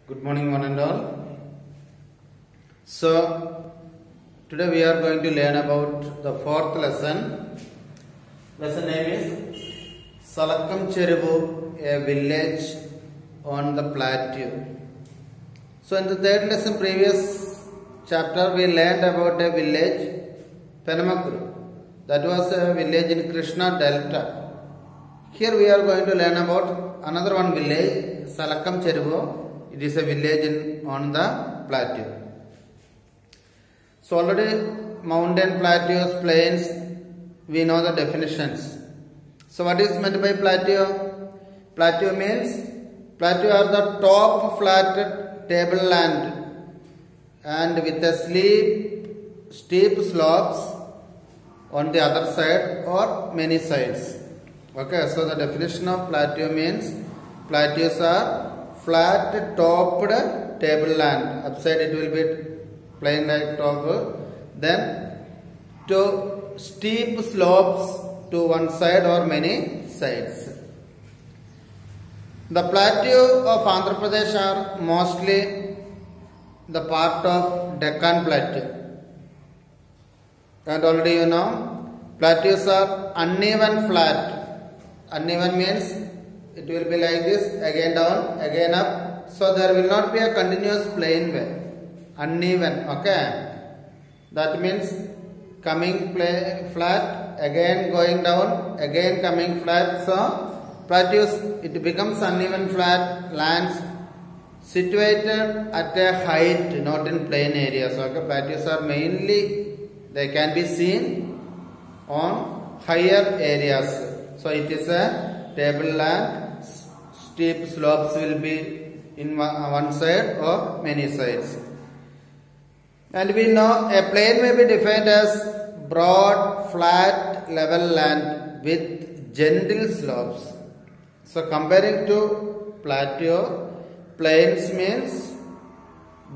Good morning, one and all. So, today we are going to learn about the fourth lesson. Lesson name is Salakam Cheruvu, a village on the plateau. So, in the third lesson, previous chapter, we learned about a village, Penamakuru. That was a village in Krishna Delta. Here we are going to learn about another one village, Salakam Cheruvu. It is a village on the plateau. So already mountain, plateaus, plains, we know the definitions. So what is meant by plateau? Plateau means, plateau are the top flat tableland and with a steep slopes on the other side or many sides. Okay, so the definition of plateau means, plateaus are flat topped tableland. Upside it will be plain like top. Then to steep slopes to one side or many sides. The plateau of Andhra Pradesh are mostly the part of Deccan Plateau. And already you know, plateaus are uneven flat. Uneven means it will be like this, again down, again up. So there will not be a continuous plain way. Uneven, okay. That means coming flat, again going down, again coming flat. So plateaus, it becomes uneven flat lands situated at a height, not in plain areas. Okay, plateaus are mainly, they can be seen on higher areas. So it is a tableland. Steep slopes will be in one side or many sides. And we know a plain may be defined as broad, flat, level land with gentle slopes. So comparing to plateau, plains means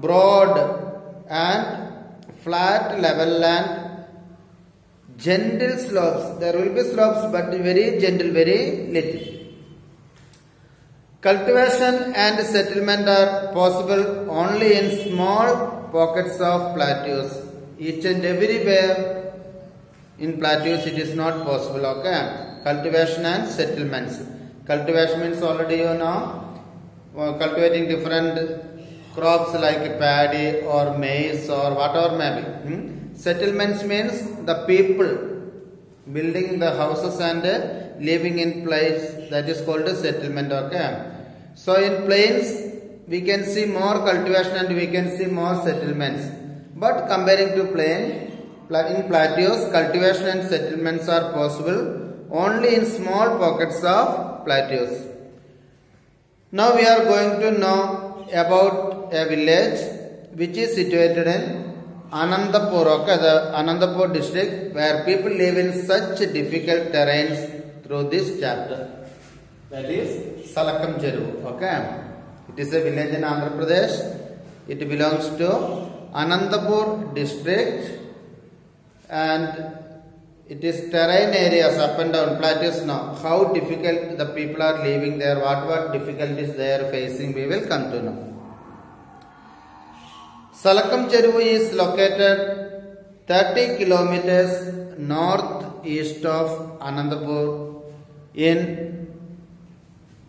broad and flat level land, gentle slopes. There will be slopes but very gentle, very little. Cultivation and settlement are possible only in small pockets of plateaus. Each and everywhere in plateaus it is not possible. Okay, cultivation and settlements. Cultivation means already you know, cultivating different crops like paddy or maize or whatever may be. Settlements means the people building the houses and living in place, that is called a settlement. Okay, so in plains we can see more cultivation and we can see more settlements, but comparing to plain, in plateaus cultivation and settlements are possible only in small pockets of plateaus. Now we are going to know about a village which is situated in Anandapur, okay, the Anandapur district, where people live in such difficult terrains through this chapter. That is Salakam Cheruvu. Okay, it is a village in Andhra Pradesh. It belongs to Anandapur district, and it is terrain areas, up and down plateaus. Now, how difficult the people are living there, what difficulties they are facing, we will come to know. Salakam Cheruvu is located 30 kilometers northeast of Anandapur in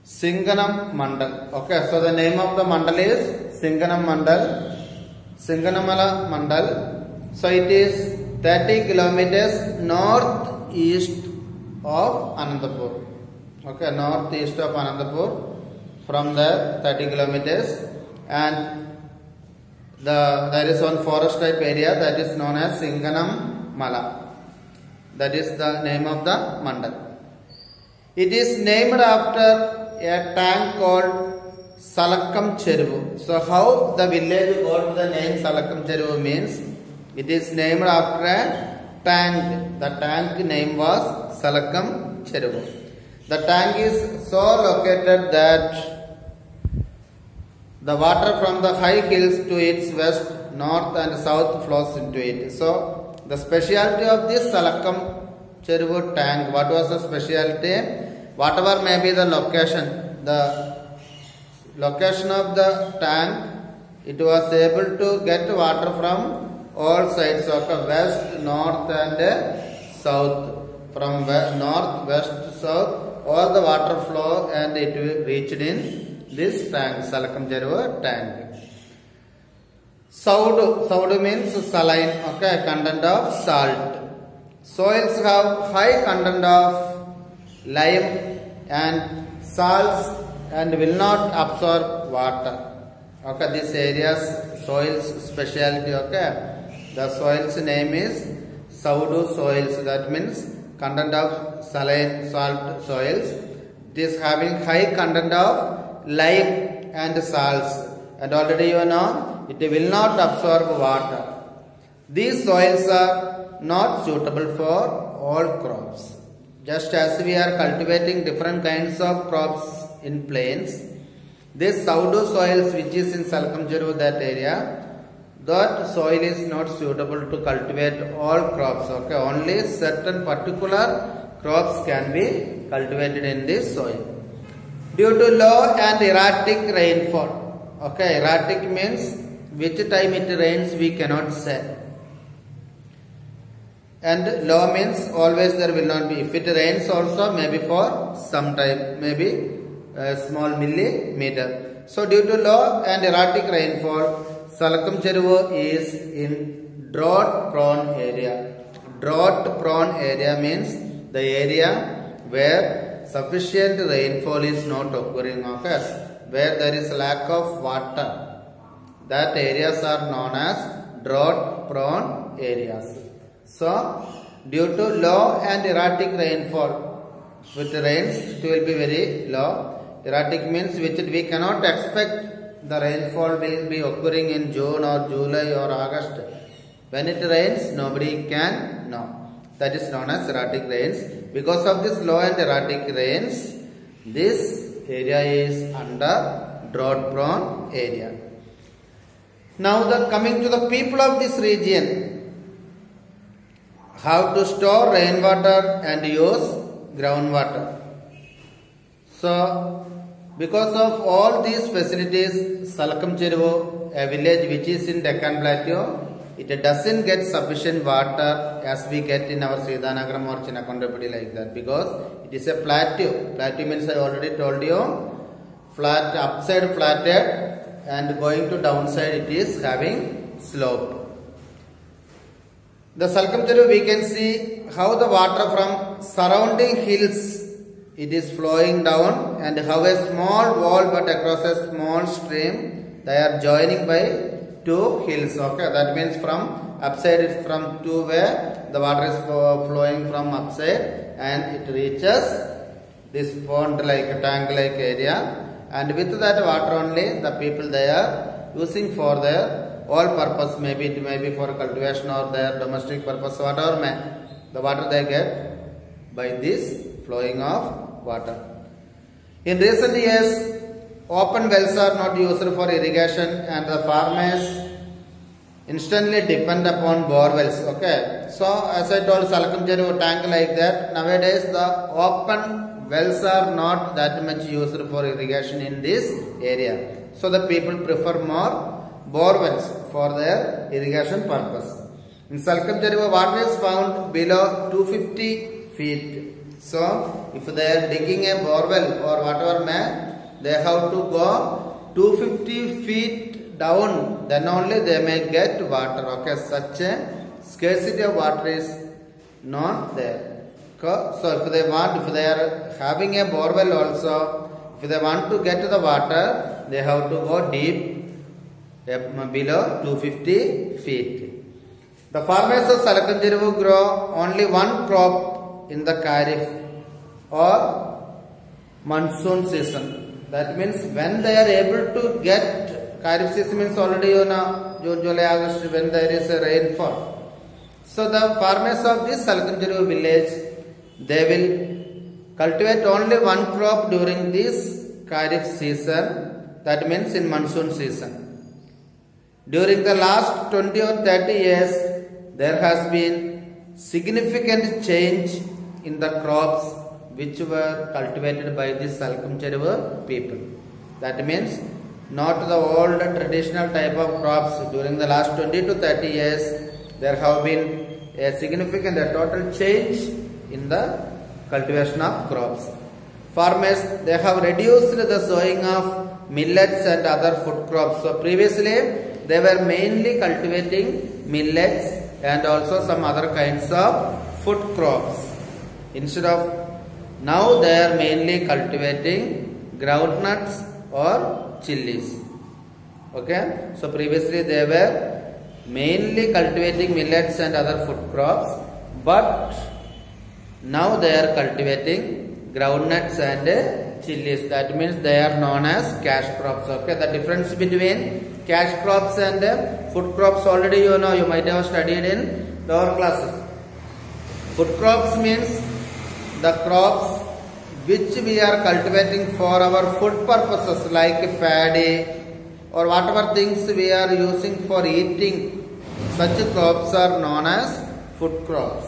Singanam Mandal. Okay, so the name of the mandal is Singanam Mandal, Singanamala Mandal. So it is 30 kilometers northeast of Anandapur. Okay, northeast of Anandapur, from there 30 kilometers, and there is one forest type area that is known as Singanam Mala. That is the name of the mandal. It is named after a tank called Salakam Cheruvu. So how the village got the name Salakam Cheruvu means, it is named after a tank. The tank name was Salakam Cheruvu. The tank is so located that the water from the high hills to its west, north and south flows into it. So the specialty of this Salakam Cheruvu tank, what was the specialty? Whatever may be the location, the location of the tank, it was able to get water from all sides, okay, west, north and south. From north, west, south, all the water flow and it reached in this tank, Salakam-Cheruvu tank. Saudu means saline, okay, content of salt. Soils have high content of lime and salts and will not absorb water. Okay, this area's soils speciality, okay. The soil's name is Saudu soils, that means content of saline salt soils. It is having high content of lime and salts, and already you know it will not absorb water. These soils are not suitable for all crops. Just as we are cultivating different kinds of crops in plains, this Saudu soils which is in Salakam-Cheruvu, that area, that soil is not suitable to cultivate all crops, okay. Only certain particular crops can be cultivated in this soil. Due to low and erratic rainfall, okay, erratic means which time it rains we cannot say, and low means always there will not be. If it rains also, maybe for some time, maybe a small millimeter. So due to low and erratic rainfall, Salakam-Cheruvu is in drought prone area. Drought prone area means the area where sufficient rainfall is not occurring, okay, where there is lack of water. That areas are known as drought prone areas. So due to low and erratic rainfall, if it rains it will be very low. Erratic means which we cannot expect the rainfall will be occurring in June or July or August. When it rains, nobody can know. That is known as erratic rains. Because of this low and erratic rains, this area is under drought prone area. Now coming to the people of this region, how to store rainwater and use groundwater. So because of all these facilities, Salakam-Cheruvu, a village which is in Deccan Plateau, it doesn't get sufficient water as we get in our Sridhanagaram or Chinnakondapudi like that, because it is a plateau. Plateau means I already told you, flat, upside flatted and going to downside it is having slope. The Salakam-Cheruvu we can see how the water from surrounding hills it is flowing down, and how a small wall but across a small stream they are joining by two hills, okay. That means from upside it's from two where the water is flowing from upside and it reaches this pond like tank like area, and with that water only the people they are using for their all purpose. Maybe it may be for cultivation or their domestic purpose, whatever may. The water they get by this flowing of water. In recent years, open wells are not used for irrigation and the farmers instantly depend upon bore wells, okay. So as I told, Salakam-Cheruvu tank like that, nowadays the open wells are not that much used for irrigation in this area. So the people prefer more bore wells for their irrigation purpose. In Salakam-Cheruvu, water is found below 250 feet. So if they are digging a borewell or whatever may, they have to go 250 feet down, then only they may get water, okay. Such a scarcity of water is not there. So if they are having a borewell also, if they want to get the water, they have to go deep below 250 feet. The farmers of Salakam-Cheruvu grow only one crop in the Kharif or monsoon season. That means when they are able to get, Kharif season means already you know June, July, August, when there is a rainfall. So the farmers of this Salakam-Cheruvu village, they will cultivate only one crop during this Kharif season, that means in monsoon season. During the last 20 or 30 years, there has been significant change in the crops which were cultivated by the Salakam-Cheruvu people. That means not the old traditional type of crops. During the last 20 to 30 years, there have been a significant, a total change in the cultivation of crops. Farmers, they have reduced the sowing of millets and other food crops. So previously, they were mainly cultivating millets and also some other kinds of food crops. Instead of, now they are mainly cultivating groundnuts or chilies. Okay, so previously they were mainly cultivating millets and other food crops, but now they are cultivating groundnuts and chilies. That means they are known as cash crops. Okay, the difference between cash crops and food crops already you know, you might have studied in lower classes. Food crops means the crops which we are cultivating for our food purposes, like paddy or whatever things we are using for eating. Such crops are known as food crops.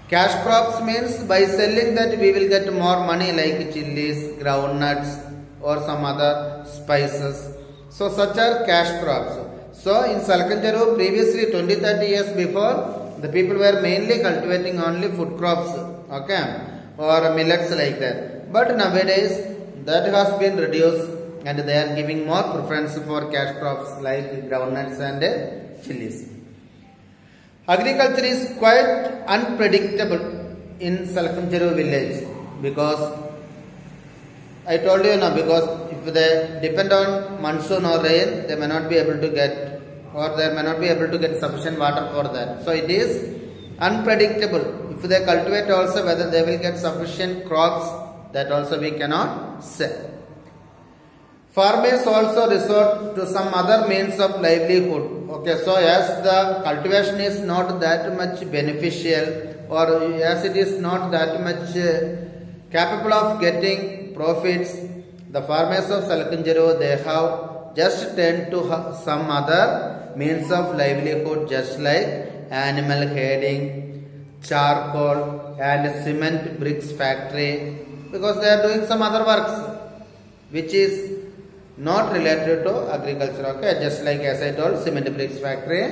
Cash crops means by selling that we will get more money, like chilies, groundnuts or some other spices. So such are cash crops. So in Salkanjaru, previously 20-30 years before, the people were mainly cultivating only food crops, okay, or millets like that. But nowadays that has been reduced and they are giving more preference for cash crops like groundnuts and chilies. Agriculture is quite unpredictable in Salkanjaru village because I told you now, because if they depend on monsoon or rain, they may not be able to get, or they may not be able to get sufficient water for that. So it is unpredictable. If they cultivate also, whether they will get sufficient crops, that also we cannot say. Farmers also resort to some other means of livelihood. Okay, so as the cultivation is not that much beneficial, or as it is not that much capable of getting profits, the farmers of Salkanjaru, they have just turned to some other means of livelihood, just like animal herding, charcoal and cement bricks factory, because they are doing some other works which is not related to agriculture. Okay, just like as I told, cement bricks factory,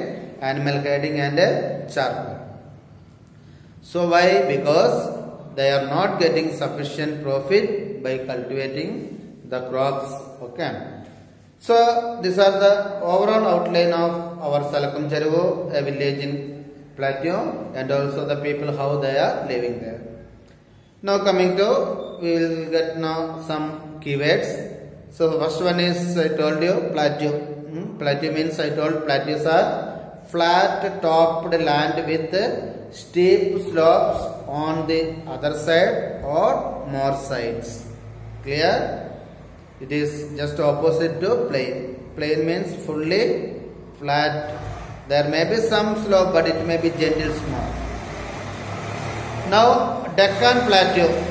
animal herding and charcoal. So why? Because they are not getting sufficient profit by cultivating the crops. Okay, so these are the overall outline of our Salkanjaru, a village in Plateau, and also the people how they are living there. Now coming to, we will get now some keywords. So first one is, I told you, plateau. Plateau means, I told, plateaus are flat topped land with steep slopes on the other side or more sides. Clear? It is just opposite to plain. Plain means fully flat. There may be some slope, but it may be gentle small. Now Deccan Plateau.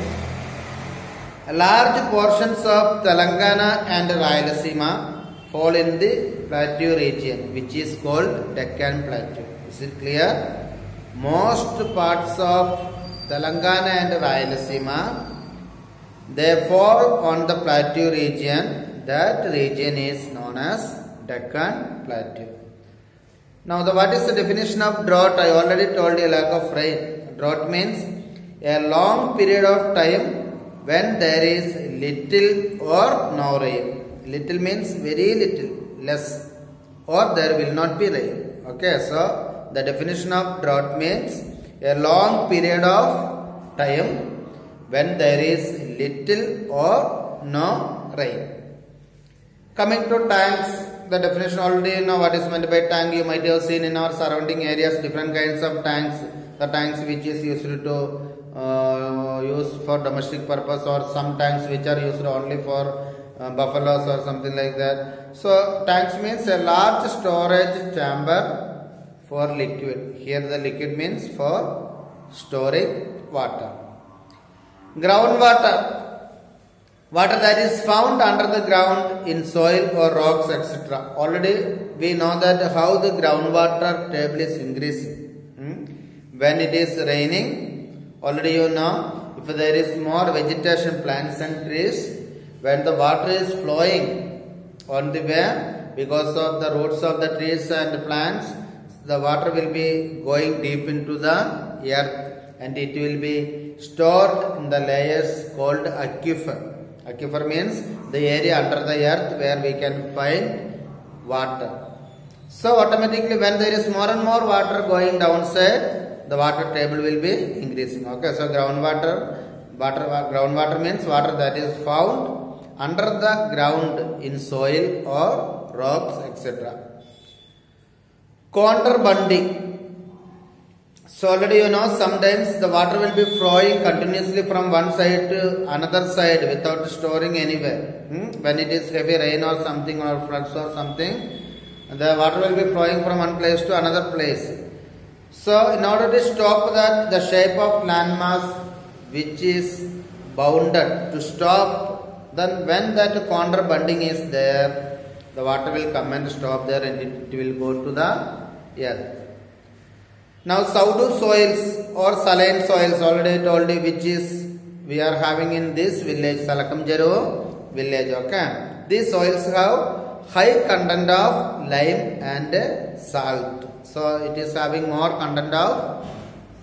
Large portions of Telangana and Rayalaseema fall in the plateau region, which is called Deccan Plateau. Is it clear? Most parts of Telangana and Rayalaseema, they fall on the plateau region. That region is known as Deccan Plateau. Now, what is the definition of drought? I already told you, lack of rain. Drought means a long period of time when there is little or no rain. Little means very little, less, or there will not be rain. Okay, so the definition of drought means a long period of time when there is little or no rain. Coming to tanks, the definition already you know what is meant by tank. You might have seen in our surrounding areas different kinds of tanks. The tanks which is used to use for domestic purpose, or some tanks which are used only for buffaloes or something like that. So tanks means a large storage chamber for liquid. Here the liquid means for storing water. Groundwater, water that is found under the ground in soil or rocks, etc. Already we know that how the groundwater table is increasing. When it is raining, already you know, if there is more vegetation, plants and trees, when the water is flowing on the way, because of the roots of the trees and plants, the water will be going deep into the earth and it will be stored in the layers called aquifer. Aquifer means the area under the earth where we can find water. So automatically when there is more and more water going downside, the water table will be increasing. Okay, so groundwater means water that is found under the ground in soil or rocks, etc. Contour bunding. So already you know, sometimes the water will be flowing continuously from one side to another side without storing anywhere. When it is heavy rain or something or floods or something, the water will be flowing from one place to another place. So in order to stop that, the shape of landmass which is bounded to stop, then when that contour bunding is there, the water will come and stop there and it will go to the earth. Now Saudu soils or saline soils, already told you which is we are having in this village, Salakamjaru village. Okay, these soils have high content of lime and salt. So it is having more content of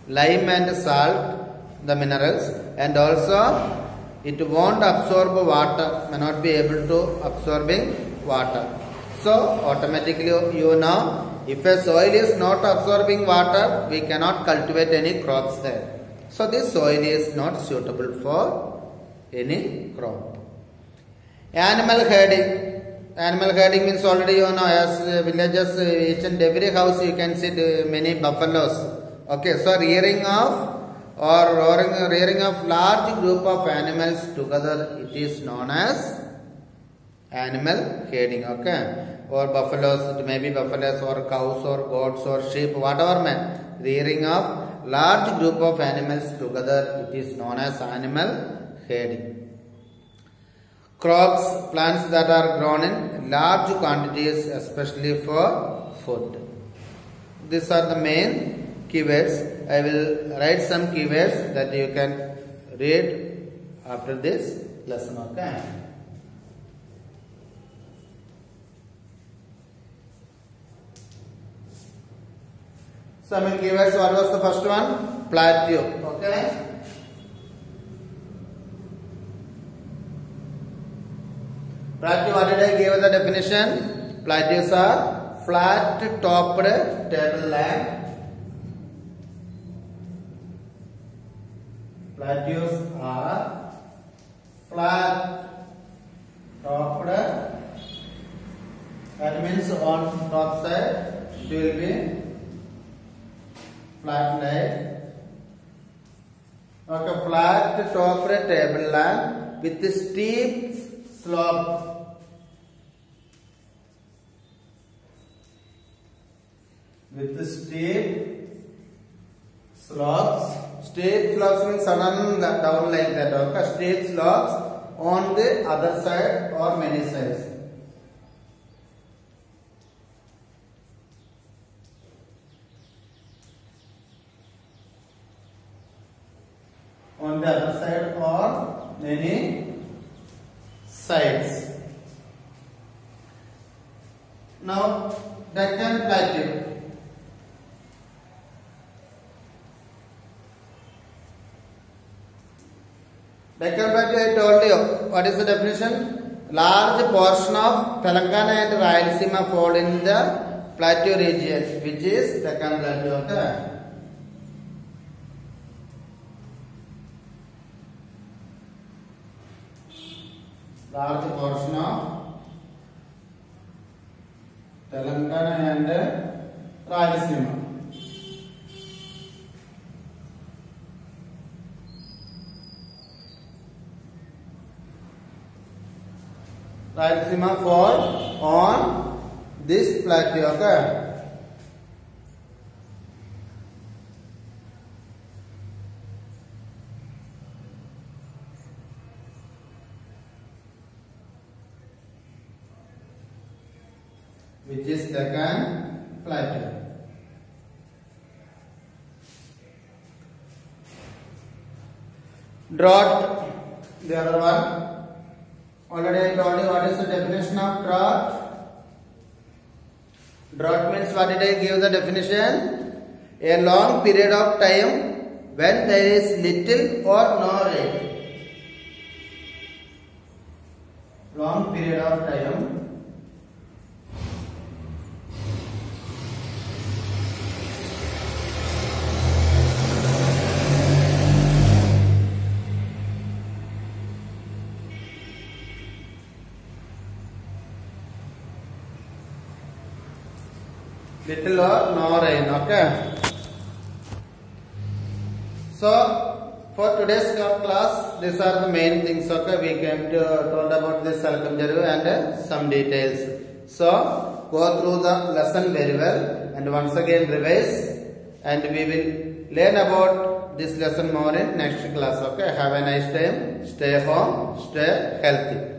lime and salt, the minerals, and also it won't absorb water, may not be able to absorbing water. So automatically you know, if a soil is not absorbing water, we cannot cultivate any crops there. So this soil is not suitable for any crop. Animal herding. Animal herding means already you know, as villages, each and every house you can see many buffaloes. Okay, so rearing of large group of animals together, it is known as animal herding. Okay, or buffaloes, it may be buffaloes or cows or goats or sheep, whatever man. Rearing of large group of animals together, it is known as animal herding. Crops, plants that are grown in large quantities, especially for food. These are the main keywords. I will write some keywords that you can read after this lesson. Okay. So many keywords. What was the first one? Plateau. Okay. Plateau, what did I give the definition? Plateaus are flat topped tableland. Plateaus are flat topped. That means on top side it will be flat land. Okay, flat topped tableland with steep slope. With steep slopes. Steep slopes means sudden down like that. Okay, steep slopes on the other side or many sides. On the other side or many sides. Now Deccan Plateau. Deccan Plateau, I told you what is the definition? Large portion of Telangana and Rayalaseema fall in the plateau region, which is Deccan Plateau. Okay. Large portion of Telangana and Rayalaseema. Rayalaseema fall on this plateau. Okay. Which is Deccan Plateau. Drought, the other one. Already I told you what is the definition of drought. Drought means, what did I give the definition? A long period of time when there is little or no rain. Long period of time little or no rain. Okay. So for today's class, these are the main things. Okay, we came to told about this circumjective and some details. So go through the lesson very well and once again revise, and we will learn about this lesson more in next class. Okay, have a nice time. Stay home. Stay healthy.